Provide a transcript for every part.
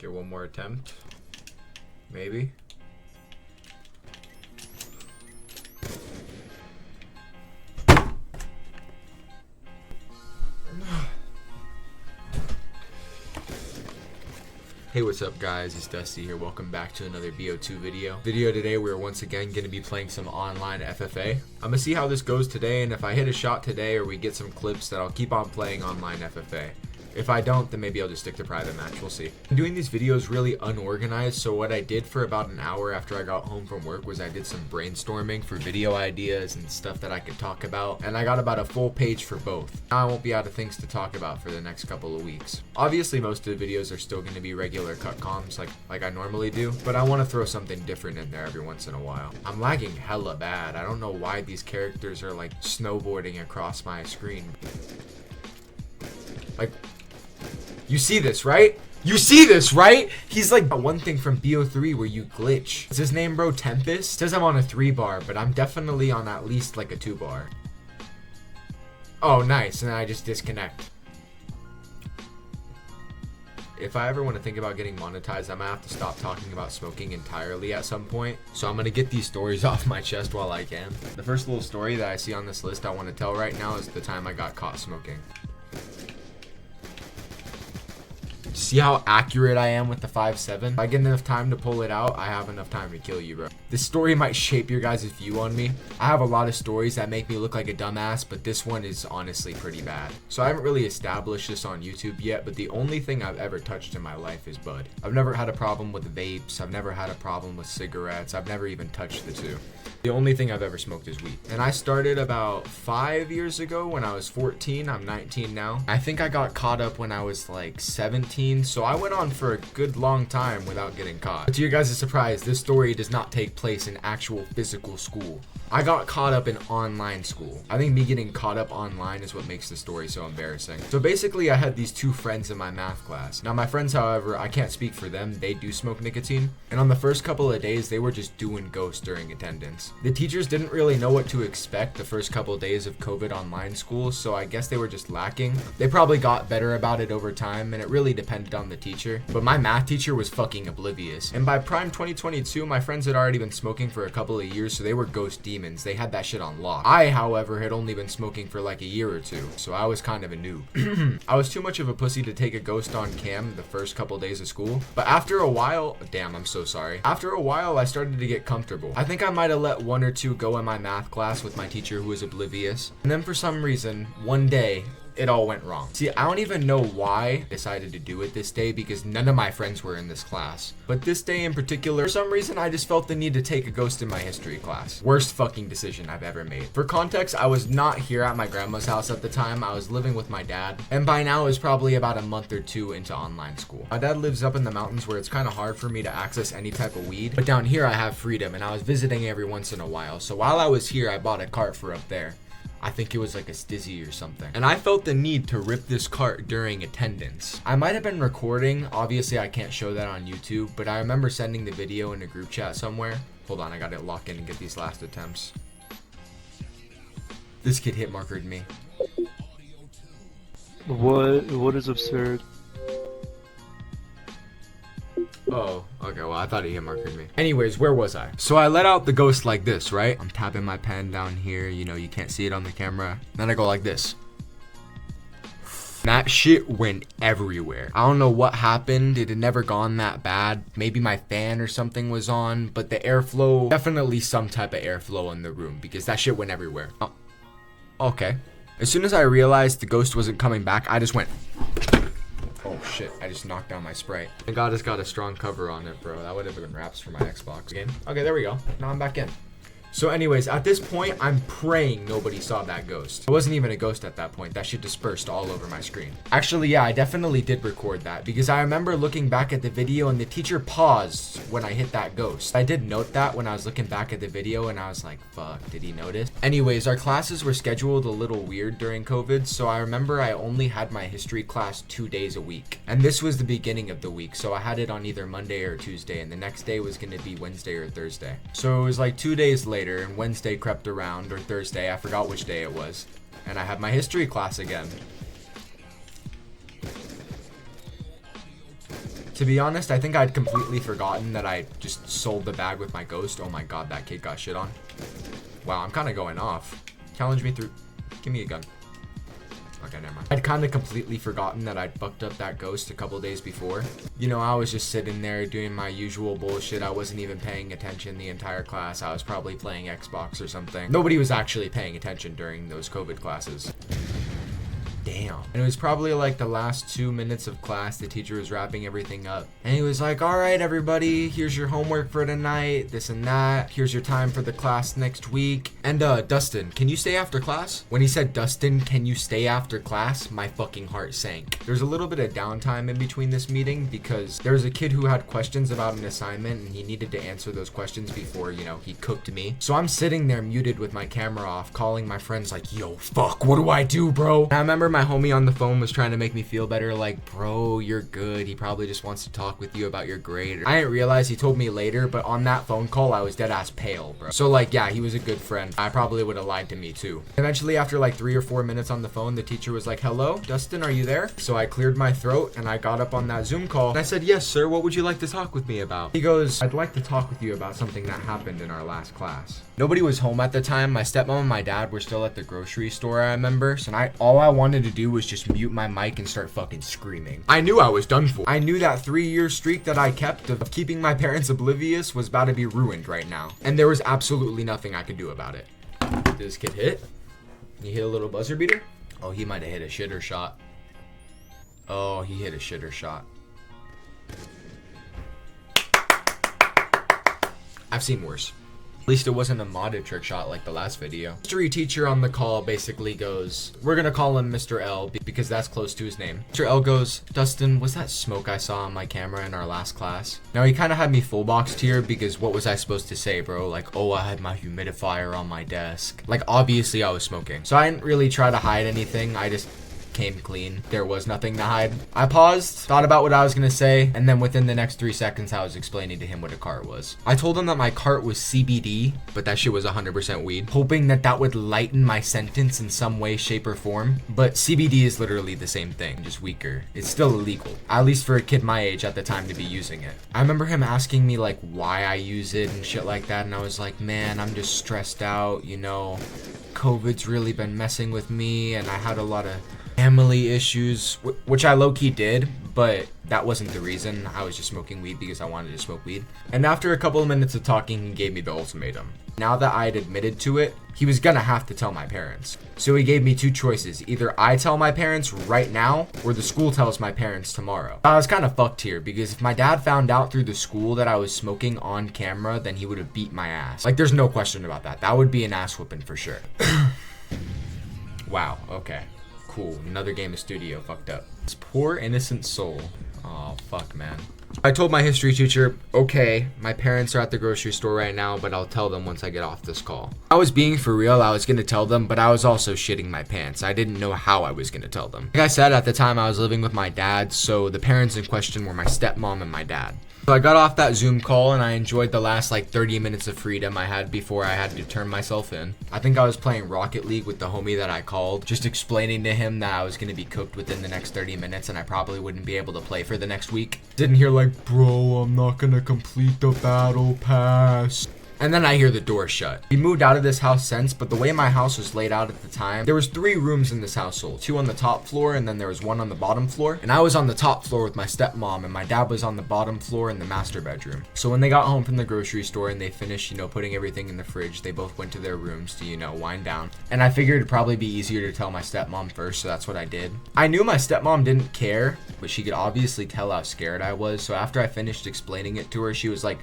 Get one more attempt. Maybe. Hey, what's up guys, it's Dusty here. Welcome back to another BO2 video. Today we're once again going to be playing some online FFA. I'm going to see how this goes today, and if I hit a shot today or we get some clips, that I'll keep on playing online FFA. If I don't, then maybe I'll just stick to private match, we'll see. I'm doing these videos really unorganized, so what I did for about an hour after I got home from work was I did some brainstorming for video ideas and stuff that I could talk about, and I got about a full page for both. Now I won't be out of things to talk about for the next couple of weeks. Obviously most of the videos are still going to be regular cut comms like I normally do, but I want to throw something different in there every once in a while. I'm lagging hella bad. I don't know why these characters are like snowboarding across my screen. Like, you see this, right? You see this, right? He's like one thing from BO3 where you glitch. Is his name, bro, Tempest? It says I'm on a 3-bar, but I'm definitely on at least like a 2-bar. Oh, nice. And then I just disconnect. If I ever want to think about getting monetized, I might have to stop talking about smoking entirely at some point. So I'm going to get these stories off my chest while I can. The first little story that I see on this list I want to tell right now is the time I got caught smoking. See how accurate I am with the 5.7? If I get enough time to pull it out, I have enough time to kill you, bro. This story might shape your guys' view on me. I have a lot of stories that make me look like a dumbass, but this one is honestly pretty bad. So I haven't really established this on YouTube yet, but the only thing I've ever touched in my life is bud. I've never had a problem with vapes. I've never had a problem with cigarettes. I've never even touched the two. The only thing I've ever smoked is weed. And I started about 5 years ago when I was 14. I'm 19 now. I think I got caught up when I was like 17. So I went on for a good long time without getting caught. But to your guys' surprise, this story does not take place in actual physical school. I got caught up in online school. I think me getting caught up online is what makes the story so embarrassing. So basically I had these two friends in my math class. Now my friends, however, I can't speak for them. They do smoke nicotine. And on the first couple of days, they were just doing ghosts during attendance. The teachers didn't really know what to expect the first couple of days of COVID online school, so I guess they were just lacking. They probably got better about it over time, and it really depended on the teacher. But my math teacher was fucking oblivious. And by prime 2022, my friends had already been smoking for a couple of years, so they were ghost demons. They had that shit on lock. I, however, had only been smoking for like a year or two, so I was kind of a noob. I was too much of a pussy to take a ghost on cam the first couple days of school, but after a while, damn, I'm so sorry. After a while, I started to get comfortable. I think I might have let one or two go in my math class with my teacher who was oblivious, and then for some reason, one day, it all went wrong. See, I don't even know why I decided to do it this day because none of my friends were in this class. But this day in particular, for some reason, I just felt the need to take a ghost in my history class. Worst fucking decision I've ever made. For context, I was not here at my grandma's house at the time. I was living with my dad. And by now, it was probably about a month or two into online school. My dad lives up in the mountains where it's kind of hard for me to access any type of weed. But down here, I have freedom, and I was visiting every once in a while. So while I was here, I bought a cart for up there. I think it was like a stizzy or something. And I felt the need to rip this cart during attendance. I might have been recording. Obviously, I can't show that on YouTube, but I remember sending the video in a group chat somewhere. Hold on, I gotta lock in and get these last attempts. This kid hit markered me. What is absurd? Oh, okay, well, I thought he hit markered me. Anyways, where was I? So I let out the ghost like this, right? I'm tapping my pen down here, you know, you can't see it on the camera. Then I go like this. That shit went everywhere. I don't know what happened. It had never gone that bad. Maybe my fan or something was on, but the airflow, definitely some type of airflow in the room because that shit went everywhere. Oh, okay. As soon as I realized the ghost wasn't coming back, I just went. Oh shit, I just knocked down my Sprite. Thank God it's got a strong cover on it, bro. That would have been wraps for my Xbox game. Okay, there we go. Now I'm back in. So anyways, at this point, I'm praying nobody saw that ghost. It wasn't even a ghost at that point. That shit dispersed all over my screen. Actually, yeah, I definitely did record that because I remember looking back at the video and the teacher paused when I hit that ghost. I did note that when I was looking back at the video and I was like, fuck, did he notice? Anyways, our classes were scheduled a little weird during COVID, so I remember I only had my history class 2 days a week. And this was the beginning of the week, so I had it on either Monday or Tuesday, and the next day was gonna be Wednesday or Thursday. So it was like 2 days later, and Wednesday crept around, or Thursday, I forgot which day it was, and I had my history class again. To be honest, I think I'd completely forgotten that I just sold the bag with my ghost. Oh my god, that kid got shit on. Wow, I'm kind of going off. Challenge me through. Give me a gun. Okay, never mind. I'd kind of completely forgotten that I'd fucked up that ghost a couple days before. You know, I was just sitting there doing my usual bullshit. I wasn't even paying attention the entire class. I was probably playing Xbox or something. Nobody was actually paying attention during those COVID classes. Damn. And it was probably like the last 2 minutes of class. The teacher was wrapping everything up. And he was like, all right, everybody, here's your homework for tonight, this and that. Here's your time for the class next week. And Dustin, can you stay after class? When he said, Dustin, can you stay after class? My fucking heart sank. There's a little bit of downtime in between this meeting because there was a kid who had questions about an assignment and he needed to answer those questions before, you know, he cooked me. So I'm sitting there muted with my camera off, calling my friends like, yo, fuck, what do I do, bro? And I remember my homie on the phone was trying to make me feel better, like, bro, you're good. He probably just wants to talk with you about your grade. I didn't realize he told me later, but on that phone call, I was dead ass pale, bro. So like, yeah, he was a good friend. I probably would have lied to me too. Eventually, after like 3 or 4 minutes on the phone, the teacher was like, hello, Dustin, are you there? So I cleared my throat and I got up on that Zoom call and I said, yes, sir, what would you like to talk with me about? He goes, I'd like to talk with you about something that happened in our last class. Nobody was home at the time. My stepmom and my dad were still at the grocery store, I remember. So all I wanted to do was just mute my mic and start fucking screaming. I knew I was done for. I knew that 3-year streak that I kept of keeping my parents oblivious was about to be ruined right now. And there was absolutely nothing I could do about it. Did this kid hit? He hit a little buzzer beater? Oh, he might have hit a shitter shot. Oh, he hit a shitter shot. I've seen worse. At least it wasn't a modded trick shot like the last video. History teacher on the call basically goes, we're gonna call him Mr. L because that's close to his name. Mr. L goes, Dustin, was that smoke I saw on my camera in our last class? Now he kind of had me full boxed here because what was I supposed to say, bro? Like, oh, I had my humidifier on my desk. Like, obviously I was smoking. So I didn't really try to hide anything. I just came clean. There was nothing to hide. I paused, thought about what I was gonna say, and then within the next 3 seconds I was explaining to him what a cart was. I told him that my cart was CBD, but that shit was 100% weed, hoping that that would lighten my sentence in some way, shape, or form. But CBD is literally the same thing, just weaker. It's still illegal, at least for a kid my age at the time to be using it. I remember him asking me like why I use it and shit like that, and I was like, man, I'm just stressed out, you know, COVID's really been messing with me, and I had a lot of family issues, which I low-key did, but that wasn't the reason. I was just smoking weed because I wanted to smoke weed. And after a couple of minutes of talking, he gave me the ultimatum. Now that I had admitted to it, he was gonna have to tell my parents. So he gave me 2 choices. Either I tell my parents right now, or the school tells my parents tomorrow. I was kind of fucked here, because if my dad found out through the school that I was smoking on camera, then he would have beat my ass. Like, there's no question about that. That would be an ass whooping for sure. Wow, okay. Cool, another game of studio fucked up. This poor innocent soul. Oh, fuck, man. I told my history teacher, okay, my parents are at the grocery store right now, but I'll tell them once I get off this call. I was being for real, I was gonna tell them, but I was also shitting my pants. I didn't know how I was gonna tell them. Like I said, at the time I was living with my dad, so the parents in question were my stepmom and my dad. So I got off that Zoom call and I enjoyed the last like 30 minutes of freedom I had before I had to turn myself in. I think I was playing Rocket League with the homie that I called, just explaining to him that I was gonna be cooked within the next 30 minutes and I probably wouldn't be able to play for the next week. Didn't hear like, bro, I'm not gonna complete the battle pass. And then I hear the door shut. We moved out of this house since, but the way my house was laid out at the time, there was 3 rooms in this household. 2 on the top floor, and then there was 1 on the bottom floor. And I was on the top floor with my stepmom, and my dad was on the bottom floor in the master bedroom. So when they got home from the grocery store and they finished, you know, putting everything in the fridge, they both went to their rooms to, you know, wind down. And I figured it'd probably be easier to tell my stepmom first, so that's what I did. I knew my stepmom didn't care, but she could obviously tell how scared I was. So after I finished explaining it to her, she was like,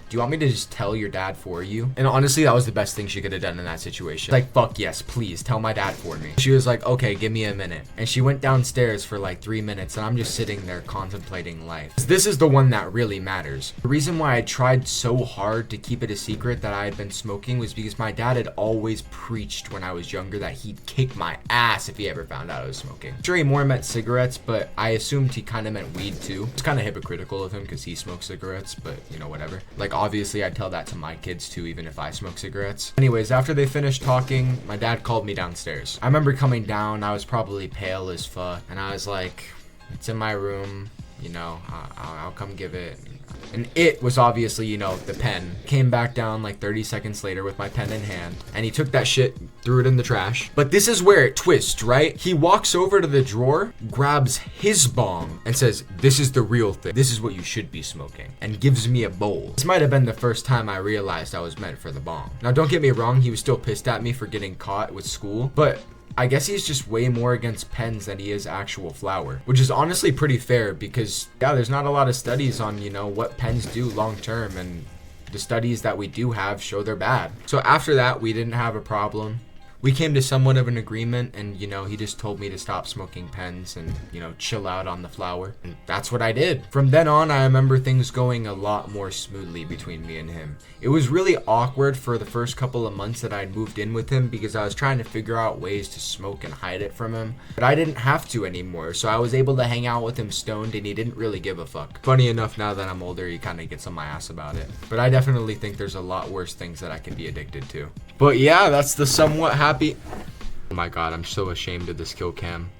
do you want me to just tell your dad for you? And honestly, that was the best thing she could have done in that situation. Like, fuck yes, please, tell my dad for me. She was like, okay, give me a minute. And she went downstairs for like 3 minutes, and I'm just sitting there contemplating life. This is the one that really matters. The reason why I tried so hard to keep it a secret that I had been smoking was because my dad had always preached when I was younger that he'd kick my ass if he ever found out I was smoking. Sure, he more meant cigarettes, but I assumed he kind of meant weed too. It's kind of hypocritical of him because he smokes cigarettes, but you know, whatever. Like, obviously I'd tell that to my kids too, even if I smoke cigarettes. Anyways, after they finished talking, my dad called me downstairs. I remember coming down, I was probably pale as fuck, and I was like, it's in my room, I'll come give it. And it was obviously, the pen. Came back down like 30 seconds later with my pen in hand. And he took that shit, threw it in the trash. But this is where it twists, right? He walks over to the drawer, grabs his bong, and says, "This is the real thing. This is what you should be smoking." And gives me a bowl. This might have been the first time I realized I was meant for the bong. Now, don't get me wrong, he was still pissed at me for getting caught with school. But I guess he's just way more against pens than he is actual flower, which is honestly pretty fair because, yeah, there's not a lot of studies on, what pens do long term, and the studies that we do have show they're bad. So after that, we didn't have a problem. We came to somewhat of an agreement, and, he just told me to stop smoking pens and, chill out on the flower. And that's what I did. From then on, I remember things going a lot more smoothly between me and him. It was really awkward for the first couple of months that I'd moved in with him because I was trying to figure out ways to smoke and hide it from him. But I didn't have to anymore, so I was able to hang out with him stoned, and he didn't really give a fuck. Funny enough, now that I'm older, he kind of gets on my ass about it. But I definitely think there's a lot worse things that I can be addicted to. But yeah, that's the somewhat happy. Oh my god, I'm so ashamed of this kill cam.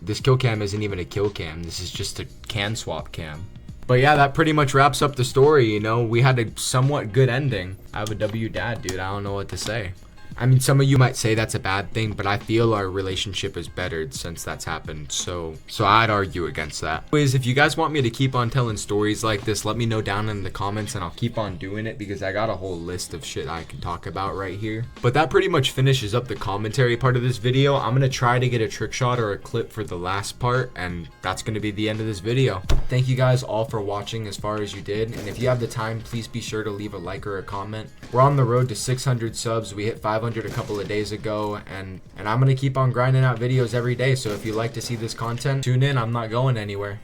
This kill cam isn't even a kill cam. This is just a can swap cam. But yeah, that pretty much wraps up the story, We had a somewhat good ending. I have a W dad, dude. I don't know what to say. I mean, some of you might say that's a bad thing, but I feel our relationship is bettered since that's happened. So I'd argue against that. Anyways, if you guys want me to keep on telling stories like this, let me know down in the comments and I'll keep on doing it because I got a whole list of shit I can talk about right here. But that pretty much finishes up the commentary part of this video. I'm gonna try to get a trick shot or a clip for the last part, and that's gonna be the end of this video. Thank you guys all for watching as far as you did, and if you have the time, please be sure to leave a like or a comment. We're on the road to 600 subs. We hit 500 a couple of days ago, and I'm gonna keep on grinding out videos every day. So if you like to see this content, tune in. I'm not going anywhere.